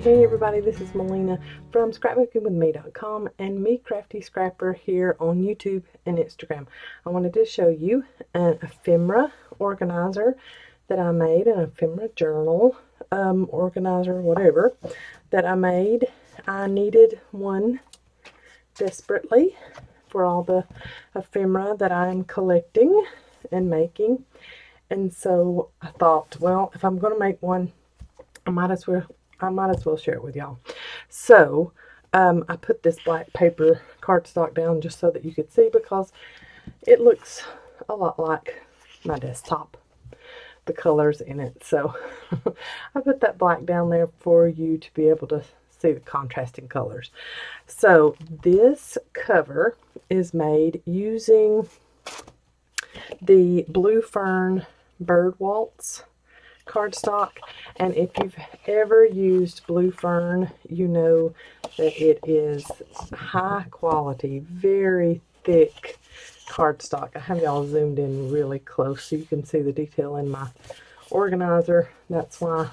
Hey everybody, this is Melina from ScrapbookingwithME.com and Me Crafty Scrapper here on YouTube and Instagram. I wanted to show you an ephemera organizer that I made, an ephemera journal organizer, whatever, that I made. I needed one desperately for all the ephemera that I'm collecting and making. And so I thought, well, if I'm going to make one, I might as well share it with y'all. So I put this black paper cardstock down just so that you could see, because it looks a lot like my desktop, the colors in it. So I put that black down there for you to be able to see the contrasting colors. So this cover is made using the Blue Fern Bird Waltz cardstock, and if you've ever used Blue Fern, you know that it is high quality, very thick cardstock. I have y'all zoomed in really close so you can see the detail in my organizer. That's why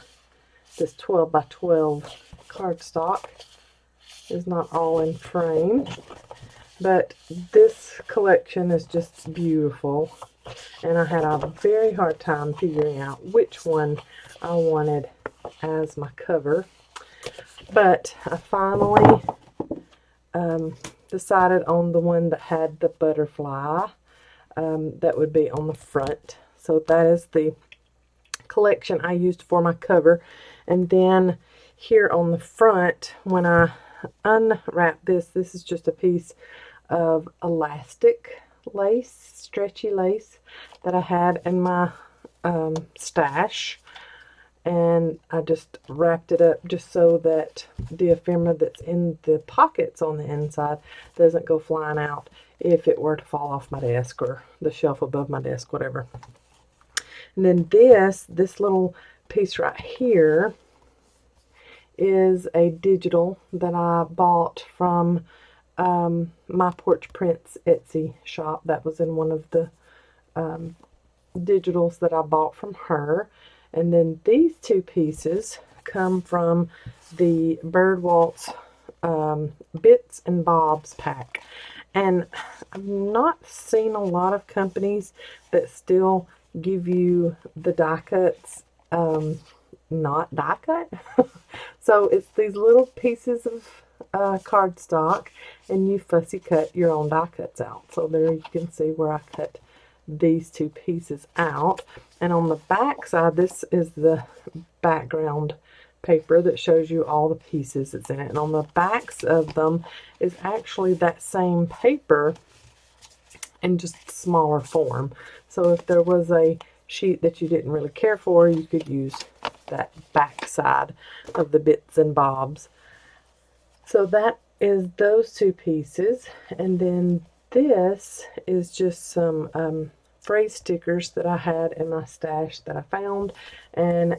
this 12 by 12 cardstock is not all in frame, but this collection is just beautiful. And I had a very hard time figuring out which one I wanted as my cover. But I finally decided on the one that had the butterfly that would be on the front. So that is the collection I used for my cover. And then here on the front, when I unwrap this, this is just a piece of elastic lace, stretchy lace that I had in my stash, and I just wrapped it up just so that the ephemera that's in the pockets on the inside doesn't go flying out if it were to fall off my desk or the shelf above my desk, whatever. And then this little piece right here is a digital that I bought from My Porch Prints Etsy shop. That was in one of the digitals that I bought from her. And then these two pieces come from the Bird Waltz Bits and Bobs pack. And I've not seen a lot of companies that still give you the die cuts not die cut. So it's these little pieces of cardstock, and you fussy cut your own die cuts out. So there you can see where I cut these two pieces out. And on the back side, this is the background paper that shows you all the pieces that's in it. And on the backs of them is actually that same paper in just smaller form. So if there was a sheet that you didn't really care for, you could use that back side of the Bits and Bobs. So that is those two pieces. And then this is just some phrase stickers that I had in my stash that I found and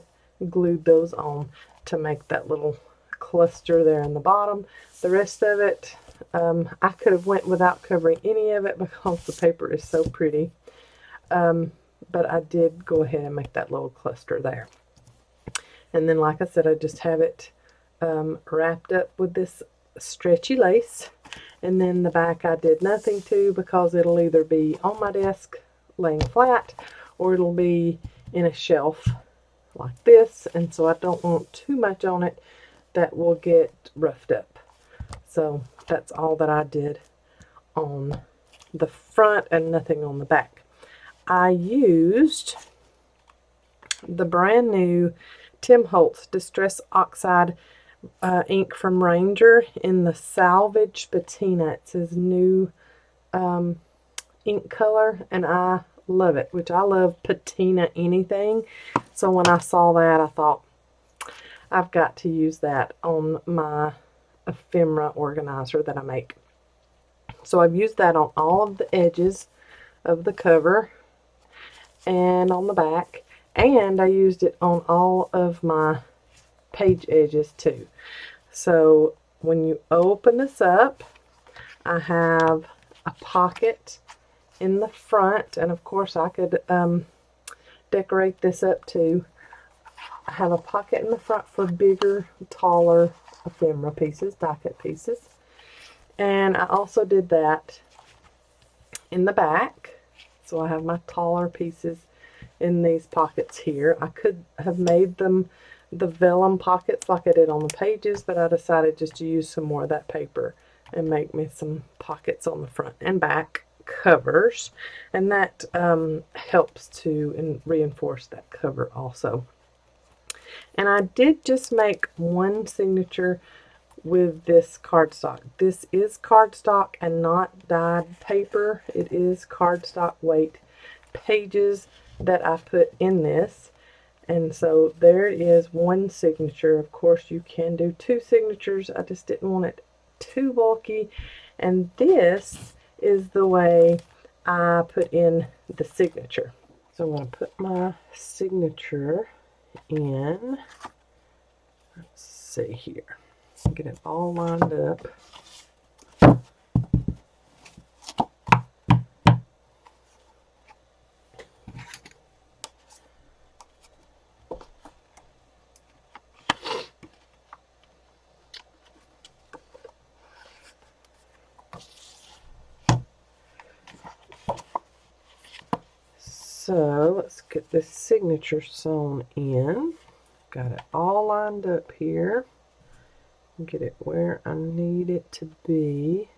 glued those on to make that little cluster there in the bottom. The rest of it, I could have went without covering any of it because the paper is so pretty. But I did go ahead and make that little cluster there. And then, like I said, I just have it wrapped up with this stretchy lace. And then the back I did nothing to, because it'll either be on my desk laying flat, or it'll be in a shelf like this. And so I don't want too much on it that will get roughed up. So that's all that I did on the front and nothing on the back. I used the brand new Tim Holtz Distress Oxide ink from Ranger in the Salvage Patina. It's his new ink color, and I love it, which I love patina anything. So when I saw that, I thought, I've got to use that on my ephemera organizer that I make. So I've used that on all of the edges of the cover and on the back, and I used it on all of my page edges too. So when you open this up, I have a pocket in the front, and of course I could decorate this up too. I have a pocket in the front for bigger, taller ephemera pieces, die cut pieces. And I also did that in the back. So I have my taller pieces in these pockets here. I could have made them the vellum pockets like I did on the pages, but I decided just to use some more of that paper and make me some pockets on the front and back covers. And that helps to reinforce that cover also. And I did just make one signature with this cardstock. This is cardstock and not dyed paper. It is cardstock weight pages that I put in this. And so there is one signature. Of course, you can do two signatures. I just didn't want it too bulky. And this is the way I put in the signature. So I'm going to put my signature in. Let's see here. Get it all lined up. So let's get this signature sewn in. Got it all lined up here. Get it where I need it to be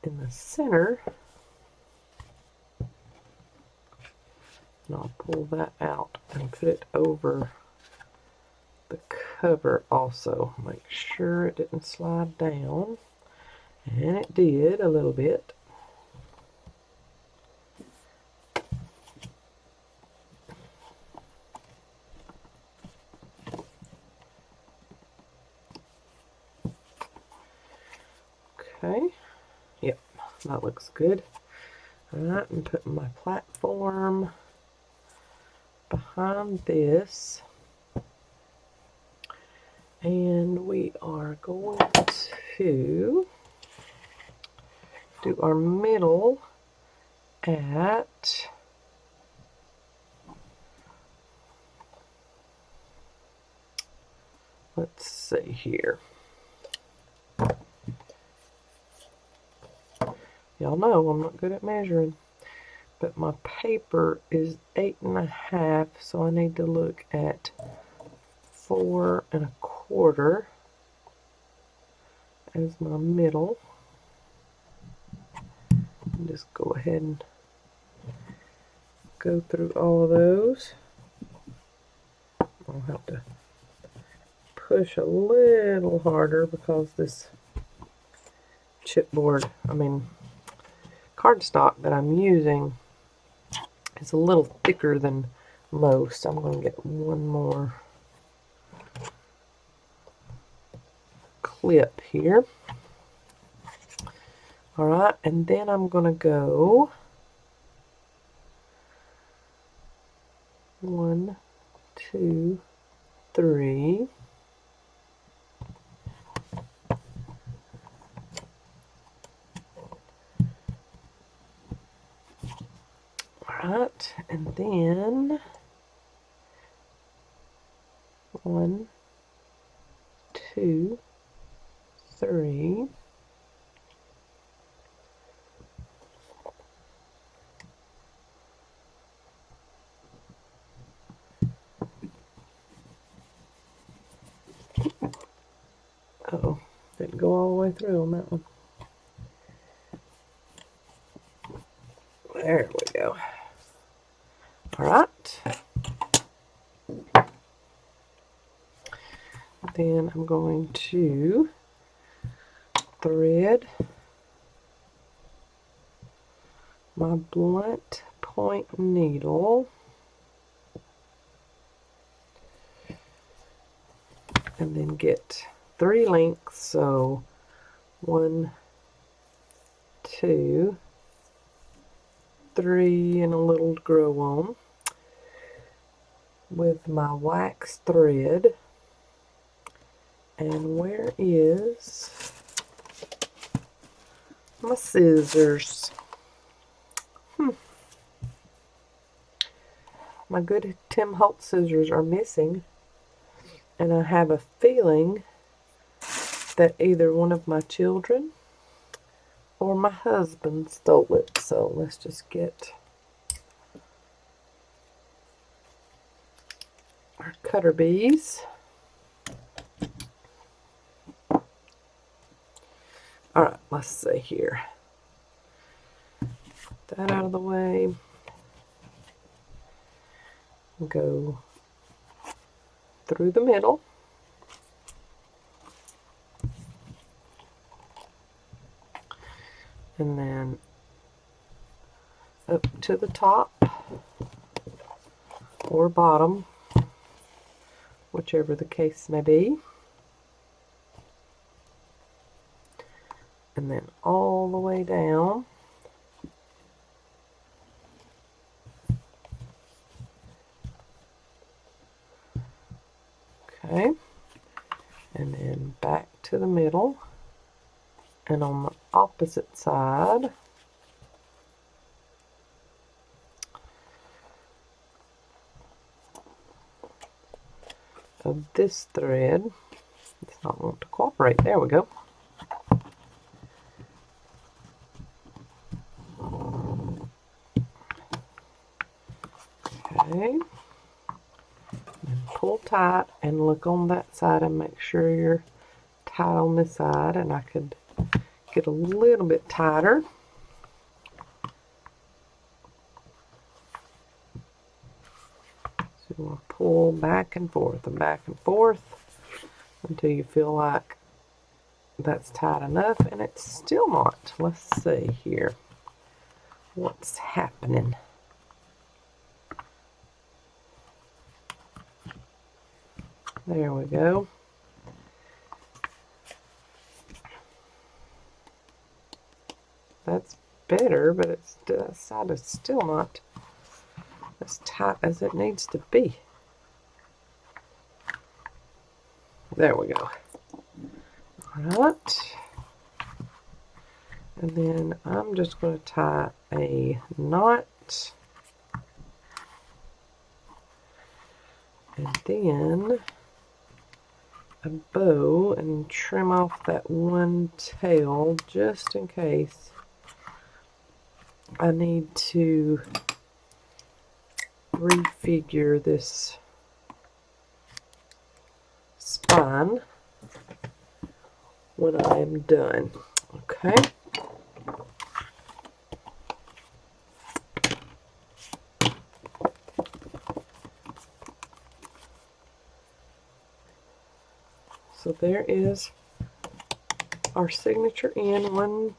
in the center. And I'll pull that out and put it over the cover also. Make sure it didn't slide down. And it did a little bit. Okay, yep, that looks good. Alright, and put my platform behind this. And we are going to do our middle at let's see here. Y'all know I'm not good at measuring, but my paper is 8.5, so I need to look at 4.25 as my middle. And just go ahead and go through all of those. I'll have to push a little harder because this cardstock that I'm using is a little thicker than most. I'm going to get one more clip here. Alright, and then I'm going to go 1, 2, 3. Alright, and then 1, 2, 3. Uh-oh, didn't go all the way through on that one. There we go. Alright. Then I'm going to thread my blunt point needle and then get 3 lengths, so 1, 2, 3 and a little to grow on with my wax thread. And where is my scissors? my good Tim Holtz scissors are missing, and I have a feeling that either one of my children or my husband stole it. So let's just get our cutter bees. Alright, let's see here. Put that out of the way. Go through the middle. And then up to the top or bottom, whichever the case may be. And then all the way down. Okay. And then back to the middle. And on the opposite side, of this thread, it's not want to cooperate. There we go. Okay. And pull tight and look on that side and make sure you're tight on this side, and I could get a little bit tighter. So you want to pull back and forth and back and forth until you feel like that's tight enough, and it's still not. Let's see here what's happening. There we go. That's better, but it's the side is still not as tight as it needs to be. There we go. Alright. And then I'm just going to tie a knot. And then a bow and trim off that one tail just in case I need to refigure this spine when I am done. Okay. So there is our signature in 1,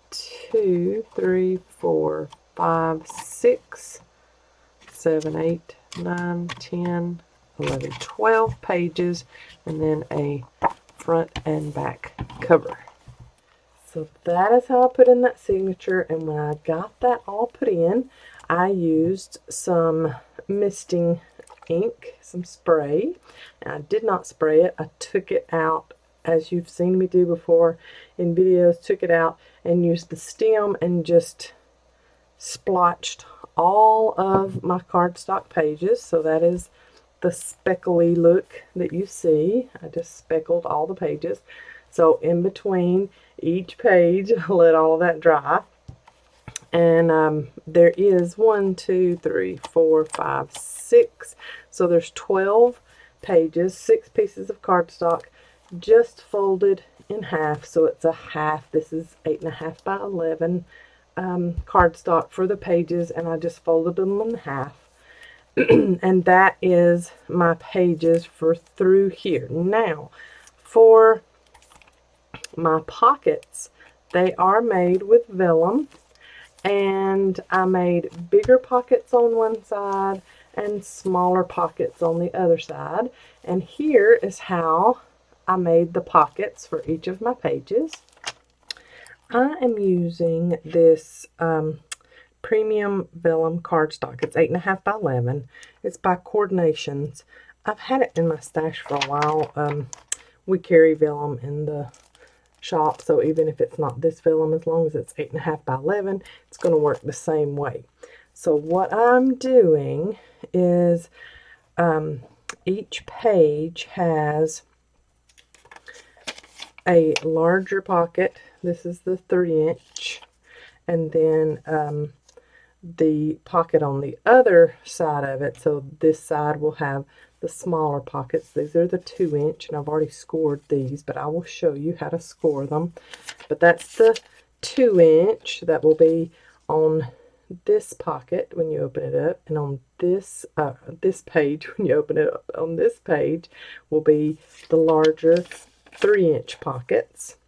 2, 3, 4, 5, 6, 7, 8, 9, 10, 11, 12 pages, and then a front and back cover. So that is how I put in that signature, and when I got that all put in, I used some misting ink, some spray. And I did not spray it. I took it out, as you've seen me do before in videos, took it out and used the stem and just splotched all of my cardstock pages. So that is the speckly look that you see. I just speckled all the pages. So in between each page, I let all of that dry. And there is 1, 2, 3, 4, 5, 6. So there's 12 pages, 6 pieces of cardstock, just folded in half. So it's a half. This is 8.5 by 11 cardstock for the pages, and I just folded them in half. And that is my pages for through here. Now, for my pockets, they are made with vellum, and I made bigger pockets on one side and smaller pockets on the other side. And here is how I made the pockets for each of my pages. I am using this premium vellum cardstock. It's 8.5 by 11. It's by Coordinations. I've had it in my stash for a while. We carry vellum in the shop, so even if it's not this vellum, as long as it's 8.5 by 11, it's going to work the same way. So what I'm doing is each page has a larger pocket. This is the 3-inch, and then the pocket on the other side of it. So this side will have the smaller pockets. These are the 2-inch, and I've already scored these, but I will show you how to score them. But that's the 2-inch that will be on this pocket when you open it up, and on this page when you open it up. On this page will be the larger 3-inch pockets.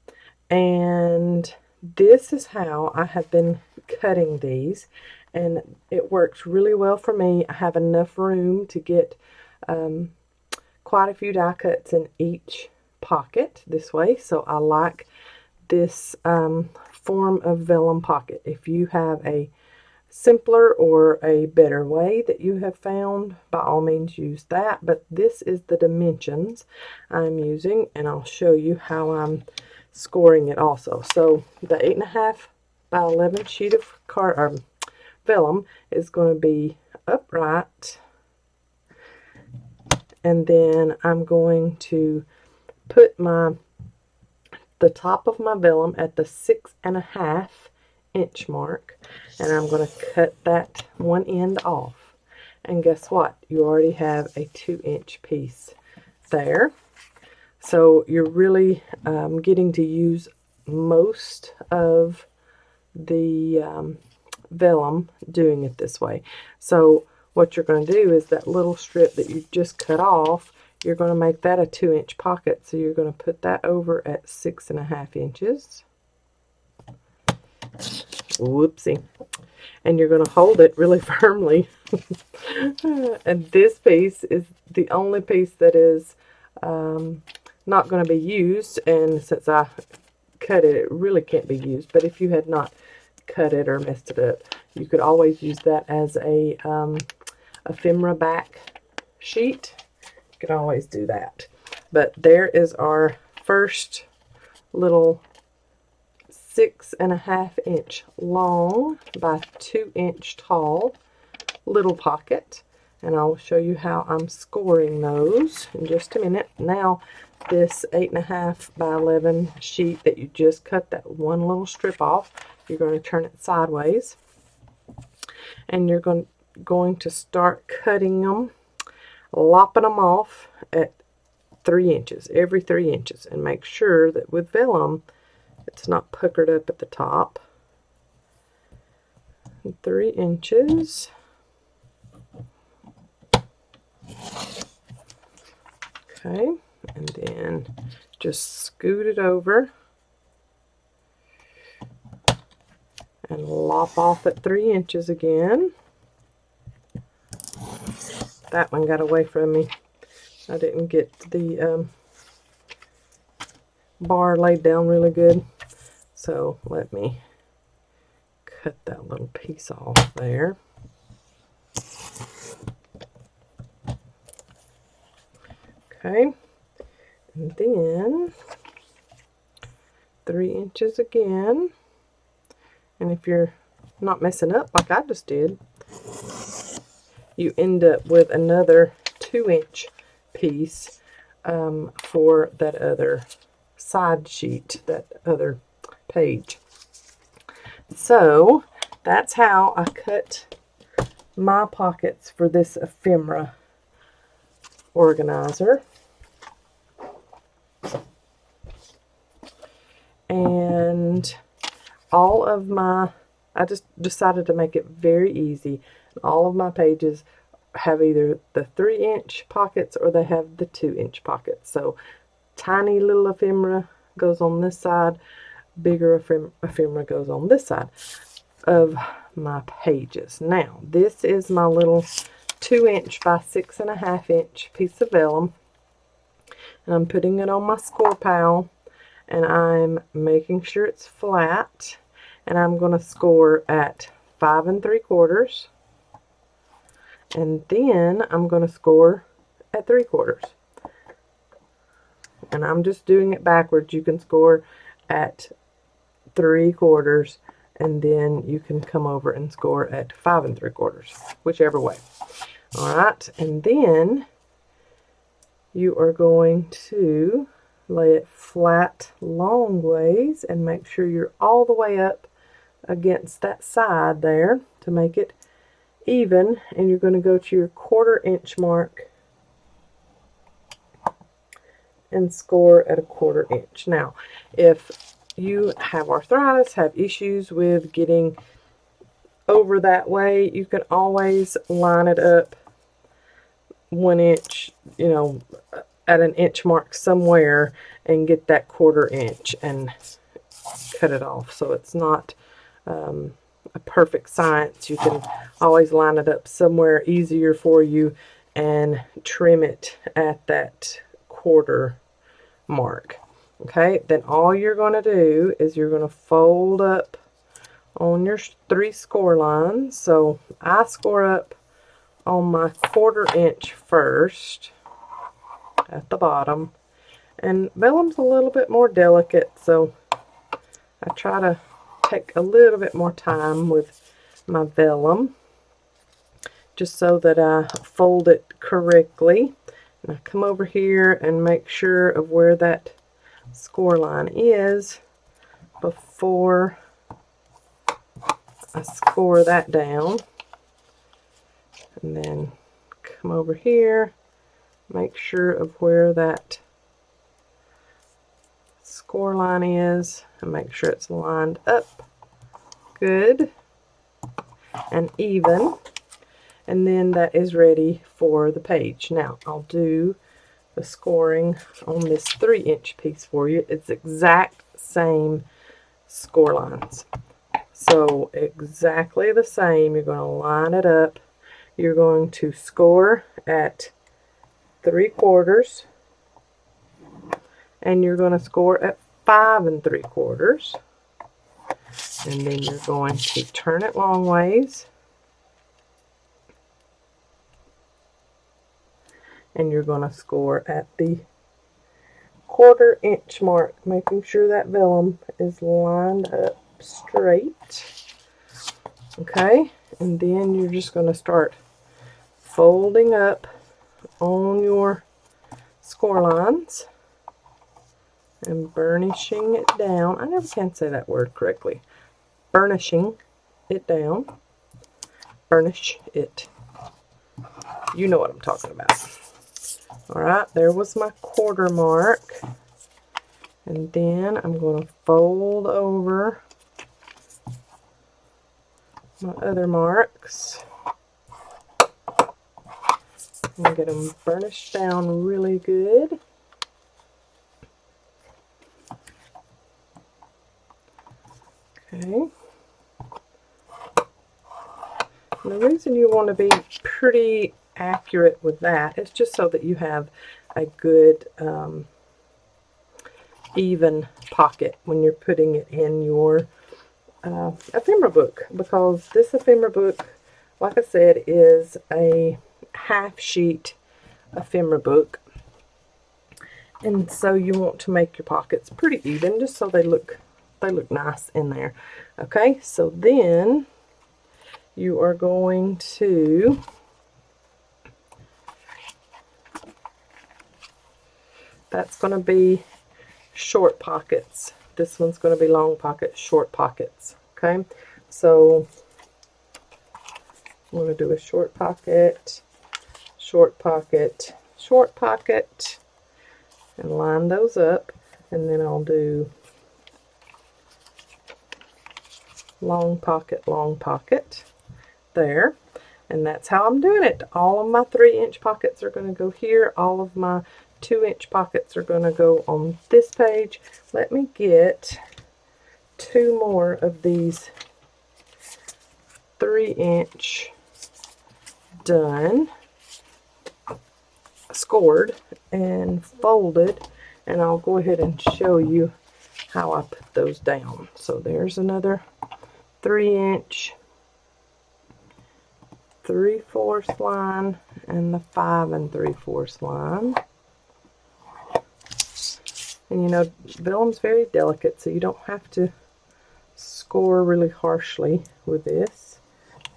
And this is how I have been cutting these, and it works really well for me. I have enough room to get quite a few die cuts in each pocket this way, so I like this form of vellum pocket. If you have a simpler or a better way that you have found, by all means use that, but this is the dimensions I'm using, and I'll show you how I'm scoring it also. So the 8.5 by 11 sheet of vellum is going to be upright, and then I'm going to put the top of my vellum at the 6.5 inch mark, and I'm going to cut that one end off, and guess what, you already have a 2-inch piece there. So you're really getting to use most of the vellum doing it this way. So what you're going to do is that little strip that you just cut off, you're going to make that a 2-inch pocket. So you're going to put that over at 6.5 inches. Whoopsie. And you're going to hold it really firmly. And this piece is the only piece that is not going to be used, and since I cut it, it really can't be used. But if you had not cut it or messed it up, you could always use that as a ephemera back sheet. You can always do that. But there is our first little 6.5 inch long by 2-inch tall little pocket, and I'll show you how I'm scoring those in just a minute. Now this 8.5 by 11 sheet that you just cut that one little strip off, you're going to turn it sideways, and you're going to start cutting them, lopping them off at 3 inches, every 3 inches, and make sure that with vellum it's not puckered up at the top. 3 inches. Okay, and then just scoot it over and lop off at 3 inches again. That one got away from me. I didn't get the bar laid down really good, so let me cut that little piece off there. Okay, and then 3 inches again, and if you're not messing up like I just did, you end up with another 2-inch piece for that other side sheet, that other page. So that's how I cut my pockets for this ephemera organizer. And all of my, I just decided to make it very easy. All of my pages have either the 3-inch pockets or they have the 2-inch pockets. So tiny little ephemera goes on this side, bigger ephemera goes on this side of my pages. Now this is my little 2-inch by 6.5 inch piece of vellum, and I'm putting it on my score pal, and I'm making sure it's flat, and I'm going to score at 5 3/4, and then I'm going to score at 3/4, and I'm just doing it backwards. You can score at 3/4 and then you can come over and score at 5 3/4, whichever way. All right, and then you are going to lay it flat long ways and make sure you're all the way up against that side there to make it even, and you're going to go to your 1/4 inch mark and score at a 1/4 inch. Now, if you have arthritis, have issues with getting over that way, you can always line it up 1 inch, you know, at an inch mark somewhere and get that 1/4 inch and cut it off. So it's not a perfect science. You can always line it up somewhere easier for you and trim it at that 1/4 mark. Okay, then all you're going to do is you're going to fold up on your 3 score lines. So I score up on my 1/4 inch first at the bottom, and vellum's a little bit more delicate, so I try to take a little bit more time with my vellum just so that I fold it correctly. And I come over here and make sure of where that score line is before I score that down, and then come over here, make sure of where that score line is and make sure it's lined up good and even, and then that is ready for the page. Now I'll do the scoring on this 3 inch piece for you. It's exact same score lines, so exactly the same. You're going to line it up. You're going to score at 3/4, and you're going to score at 5 3/4, and then you're going to turn it long ways, and you're going to score at the 1/4 inch mark, making sure that vellum is lined up straight. Okay, and then you're just going to start folding up on your score lines and burnishing it down. I never can say that word correctly. Burnishing it down. Burnish it. You know what I'm talking about. Alright, there was my 1/4 mark. And then I'm going to fold over my other marks and get them burnished down really good. Okay. And the reason you want to be pretty accurate with that is just so that you have a good even pocket when you're putting it in your ephemera book, because this ephemera book, like I said, is a half sheet ephemera book, and so you want to make your pockets pretty even just so they look nice in there. Okay, so then you are going to that's going to be short pockets. This one's going to be long pockets, short pockets. Okay, so I'm going to do a short pocket, short pocket, short pocket, and line those up, and then I'll do long pocket there, and that's how I'm doing it. All of my 3 inch pockets are going to go here. All of my 2 inch pockets are going to go on this page. Let me get 2 more of these 3 inch done, scored and folded, and I'll go ahead and show you how I put those down. So there's another 3 inch 3/4 line and the 5 3/4 line. And you know, vellum's very delicate, so you don't have to score really harshly with this.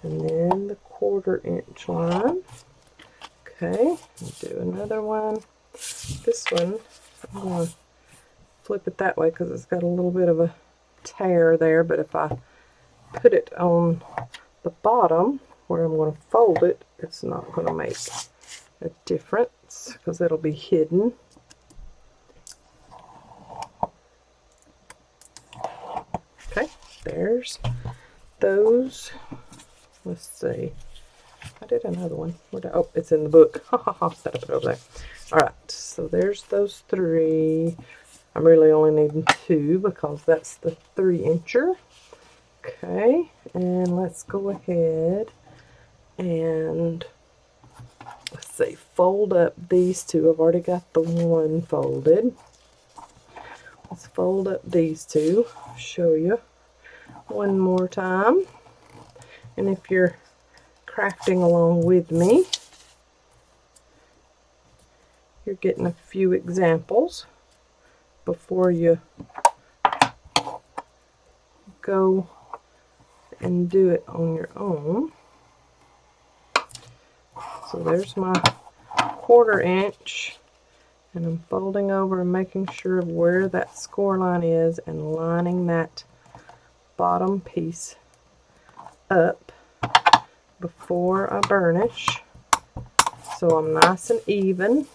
And then the 1/4 inch line. Okay, do another one. This one, I'm going to flip it that way because it's got a little bit of a tear there, but if I put it on the bottom where I'm going to fold it, it's not going to make a difference because it'll be hidden. Okay, there's those. Let's see. I did another one. Oh, it's in the book. Set it over there. Alright, so there's those 3. I'm really only needing 2 because that's the 3-incher. Okay, and let's go ahead and let's see, fold up these 2. I've already got the one folded. Let's fold up these 2. Show you one more time. And if you're crafting along with me, you're getting a few examples before you go and do it on your own. So there's my 1/4 inch, and I'm folding over and making sure of where that score line is and lining that bottom piece up before I burnish, so I'm nice and even.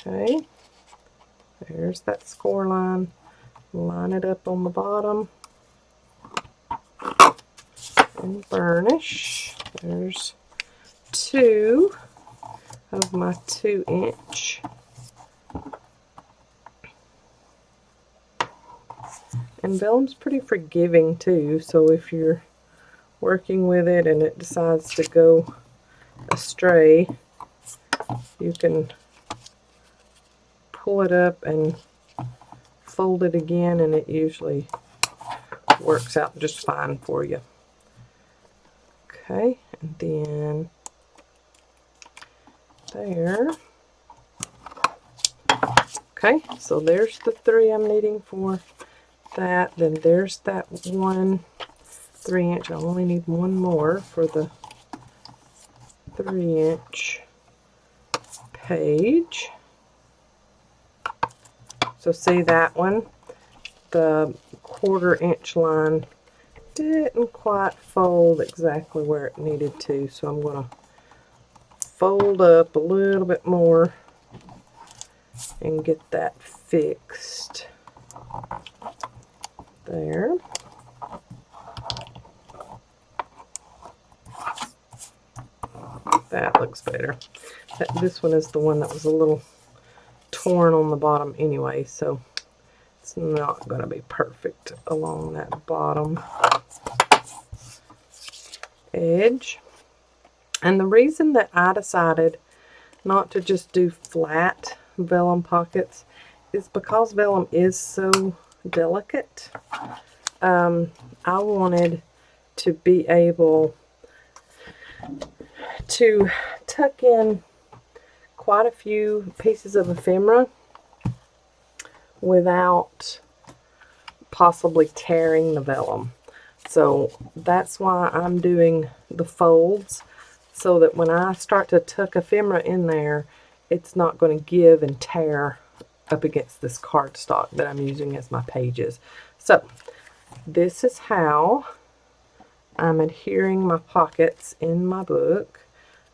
Okay, there's that score line. Line it up on the bottom and burnish. There's 2 of my 2-inch. And vellum's pretty forgiving too, so if you're working with it and it decides to go astray, you can pull it up and fold it again, and it usually works out just fine for you. Okay, and then there. Okay, so there's the 3 I'm needing for that. Then there's that one 3-inch. I only need one more for the 3-inch page. So see that one? The 1/4 inch line didn't quite fold exactly where it needed to, so I'm going to fold up a little bit more and get that fixed there. That looks better. This one is the one that was a little torn on the bottom anyway, so it's not going to be perfect along that bottom edge. And the reason that I decided not to just do flat vellum pockets is because vellum is so delicate. I wanted to be able to tuck in quite a few pieces of ephemera without possibly tearing the vellum. So that's why I'm doing the folds, so that when I start to tuck ephemera in there, it's not going to give and tear up against this cardstock that I'm using as my pages. So this is how I'm adhering my pockets in my book.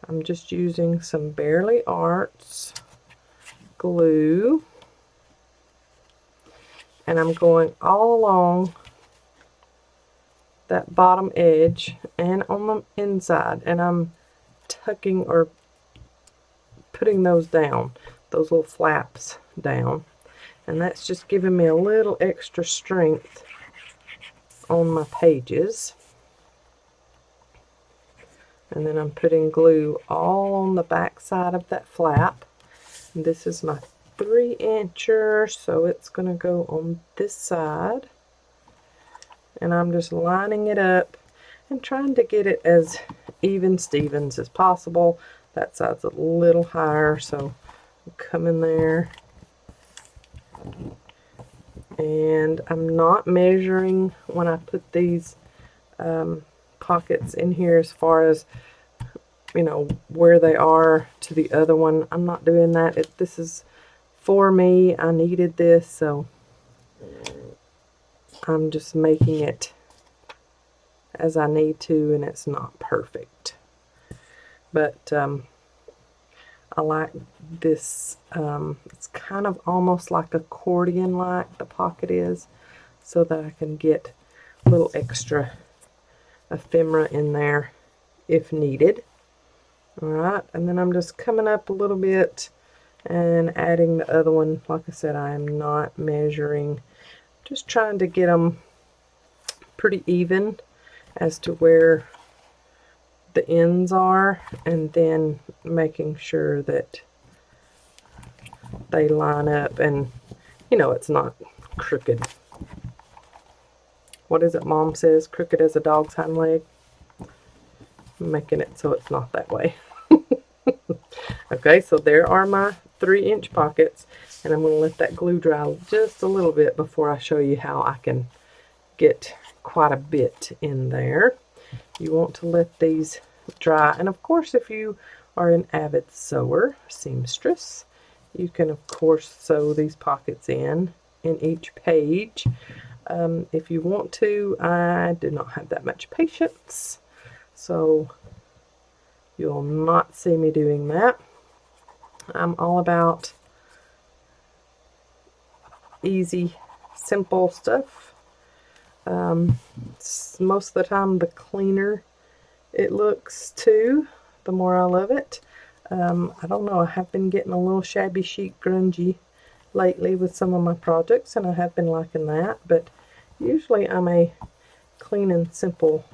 I'm just using some Barely Arts glue, and I'm going all along that bottom edge and on the inside, and I'm tucking or putting those down, those little flaps down, and that's just giving me a little extra strength on my pages. And then I'm putting glue all on the back side of that flap. And this is my 3-incher, so it's going to go on this side. And I'm just lining it up and trying to get it as even Stevens as possible. That side's a little higher, so come in there And I'm not measuring when I put these pockets in here as far as, you know, where they are to the other one. I'm not doing that. This is for me. I needed this, so I'm just making it as I need to, and it's not perfect. But I like this. It's kind of almost like accordion-like, the pocket is, so that I can get a little extra ephemera in there if needed. Alright, and then I'm just coming up a little bit and adding the other one. Like I said, I am not measuring, just trying to get them pretty even as to where the ends are, and then making sure that they line up and, you know, it's not crooked. What is it Mom says? Crooked as a dog's hind leg? I'm making it so it's not that way. Okay, so there are my 3-inch pockets, and I'm going to let that glue dry just a little bit before I show you how I can get quite a bit in there. You want to let these dry, and of course if you are an avid sewer, seamstress, you can of course sew these pockets in each page. If you want to, I do not have that much patience, so you'll not see me doing that. I'm all about easy, simple stuff. Most of the time, the cleaner it looks too, the more I love it. I don't know, I have been getting a little shabby chic grungy lately with some of my projects, and I have been liking that, but usually I'm a clean and simple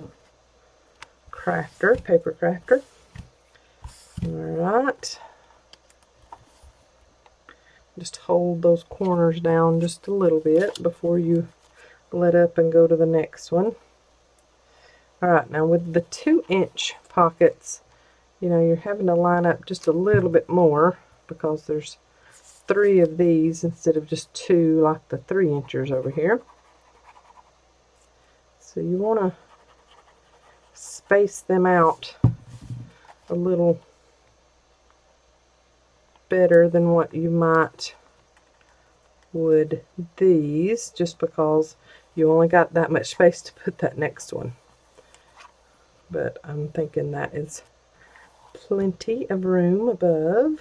crafter, paper crafter. Alright. Just hold those corners down just a little bit before you let up and go to the next one. Alright, now with the 2-inch pockets, you know, you're having to line up just a little bit more because there's 3 of these instead of just 2 like the 3-inchers over here. So you want to space them out a little better than what you might would these, just because you only got that much space to put that next one. But I'm thinking that is plenty of room above.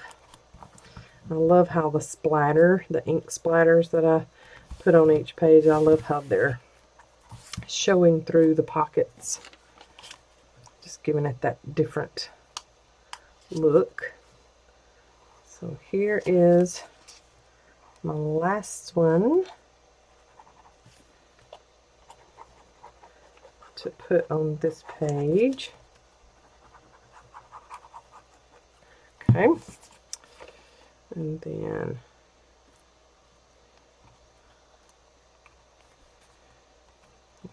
I love how the splatter, the ink splatters that I put on each page, I love how they're showing through the pockets, just giving it that different look. So here is my last one to put on this page. Okay, and then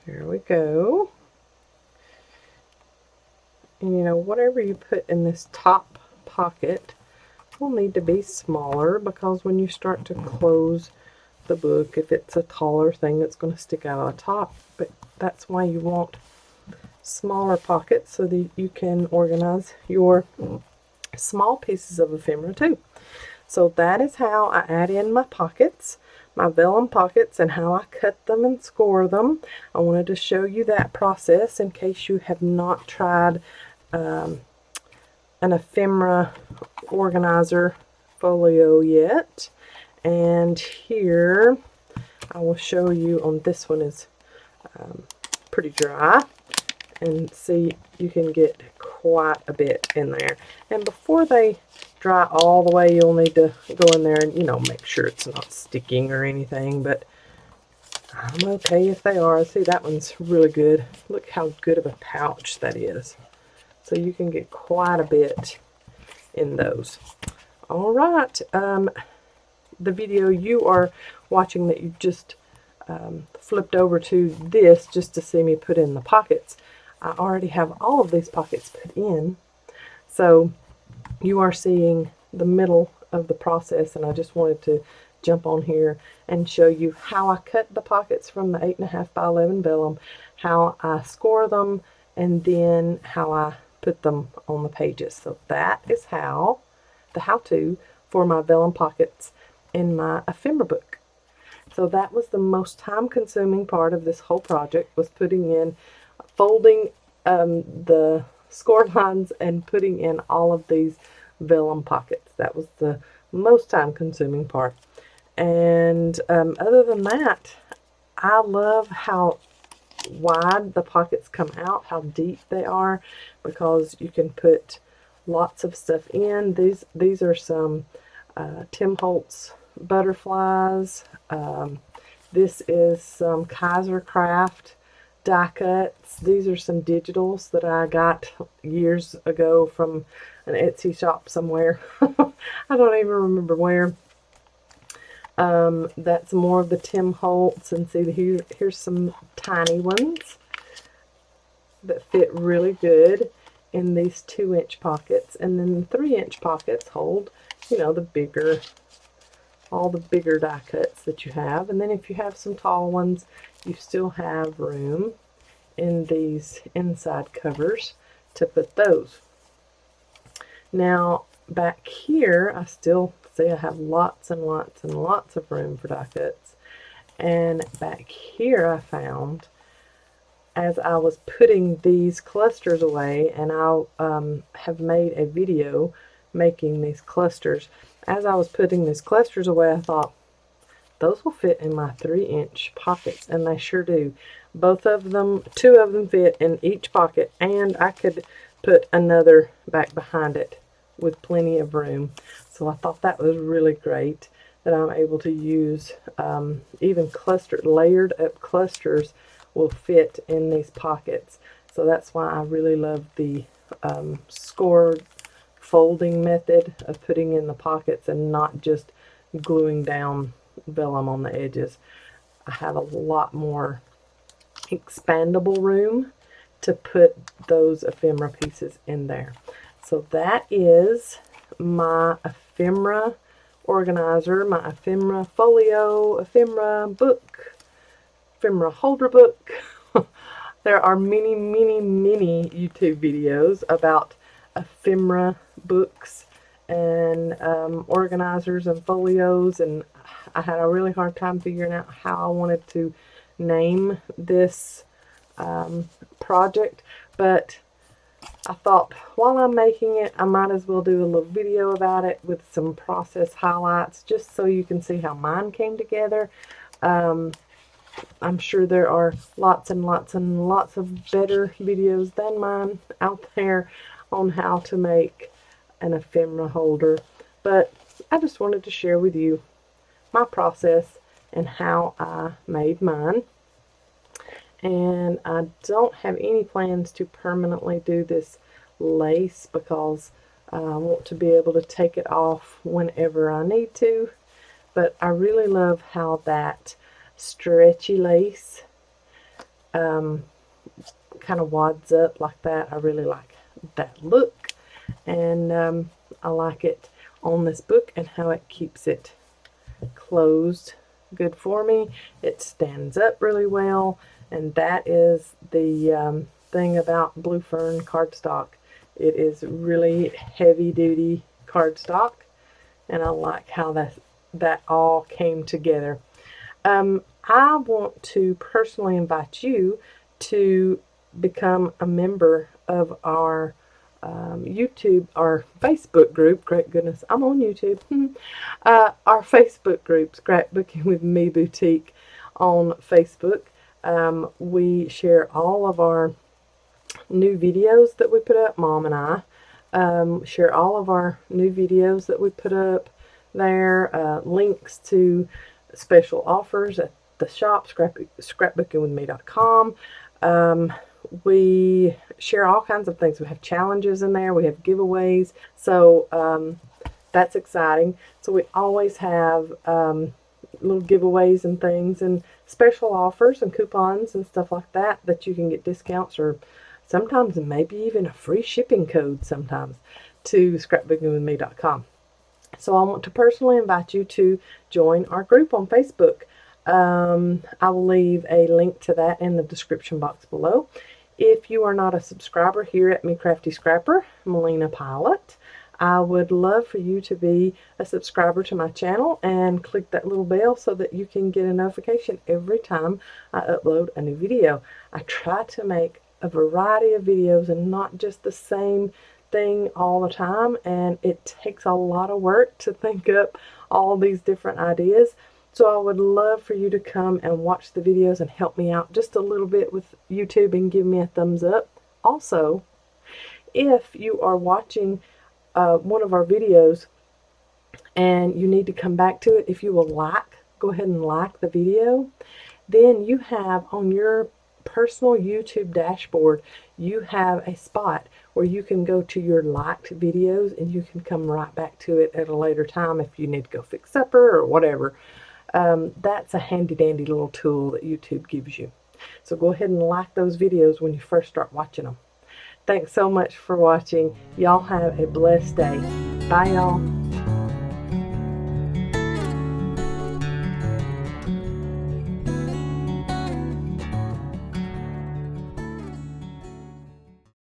there we go. And you know, whatever you put in this top pocket will need to be smaller, because when you start to close the book, if it's a taller thing, it's going to stick out of the top. But that's why you want smaller pockets, so that you can organize your small pieces of ephemera too. So that is how I add in my pockets, my vellum pockets, and how I cut them and score them. I wanted to show you that process in case you have not tried an ephemera organizer folio yet. And here I will show you on this one is pretty dry, and see, you can get quite a bit in there. And before they dry all the way, you'll need to go in there and, you know, make sure it's not sticking or anything, but I'm okay if they are. See, that one's really good. Look how good of a pouch that is. So you can get quite a bit in those. All right, the video you are watching that you just flipped over to this just to see me put in the pockets, I already have all of these pockets put in, so you are seeing the middle of the process, and I just wanted to jump on here and show you how I cut the pockets from the 8.5 by 11 vellum, how I score them, and then how I put them on the pages. So that is how, the how-to for my vellum pockets in my ephemera book. So that was the most time-consuming part of this whole project, was putting in, folding the score lines and putting in all of these vellum pockets. That was the most time-consuming part. And other than that, I love how wide the pockets come out, how deep they are, because you can put lots of stuff in. These are some Tim Holtz butterflies. This is some Kaiser Craft die cuts. These are some digitals that I got years ago from an Etsy shop somewhere. I don't even remember where. That's more of the Tim Holtz, and see, here's some tiny ones that fit really good in these 2-inch pockets, and then the 3-inch pockets hold, you know, all the bigger die cuts that you have. And then if you have some tall ones, you still have room in these inside covers to put those. Now back here, I still see I have lots and lots and lots of room for die cuts. And back here I found, as I was putting these clusters away, and I have made a video making these clusters. As I was putting these clusters away, I thought, those will fit in my 3-inch pockets, and they sure do. Both of them, 2 of them fit in each pocket, and I could put another back behind it with plenty of room. So I thought that was really great that I'm able to use even layered up clusters will fit in these pockets. So that's why I really love the score folding method of putting in the pockets and not just gluing down vellum on the edges. I have a lot more expandable room to put those ephemera pieces in there. So that is my ephemera organizer, my ephemera folio, ephemera book, ephemera holder book. There are many, many, many YouTube videos about ephemera books and organizers and folios, and I had a really hard time figuring out how I wanted to name this project, but I thought while I'm making it, I might as well do a little video about it with some process highlights, just so you can see how mine came together. I'm sure there are lots and lots and lots of better videos than mine out there on how to make an ephemera holder, but I just wanted to share with you my process and how I made mine. And I don't have any plans to permanently do this lace, because I want to be able to take it off whenever I need to, but I really love how that stretchy lace kind of wads up like that. I really like that look, and I like it on this book and how it keeps it closed good for me. It stands up really well, and that is the thing about Blue Fern cardstock. It is really heavy duty cardstock, and I like how that all came together. I want to personally invite you to become a member of our YouTube, our Facebook group. Great goodness, I'm on YouTube. Our Facebook group, Scrapbooking with Me Boutique on Facebook. We share all of our new videos that we put up. Mom and I share all of our new videos that we put up there. Links to special offers at the shop, scrapbookingwithme.com. We share all kinds of things. We have challenges in there. We have giveaways. So that's exciting. So we always have little giveaways and things, and special offers and coupons and stuff like that you can get discounts, or sometimes maybe even a free shipping code sometimes, to scrapbookingwithme.com. So I want to personally invite you to join our group on Facebook. I will leave a link to that in the description box below. If you are not a subscriber here at Me Crafty Scrapper, Melina Pilot, I would love for you to be a subscriber to my channel and click that little bell so that you can get a notification every time I upload a new video. I try to make a variety of videos and not just the same thing all the time, and it takes a lot of work to think up all these different ideas. So I would love for you to come and watch the videos and help me out just a little bit with YouTube and give me a thumbs up. Also, if you are watching one of our videos and you need to come back to it, if you will go ahead and like the video, then you have on your personal YouTube dashboard, you have a spot where you can go to your liked videos and you can come right back to it at a later time if you need to go fix supper or whatever. That's a handy dandy little tool that YouTube gives you. So go ahead and like those videos when you first start watching them. Thanks so much for watching. Y'all have a blessed day. Bye, y'all.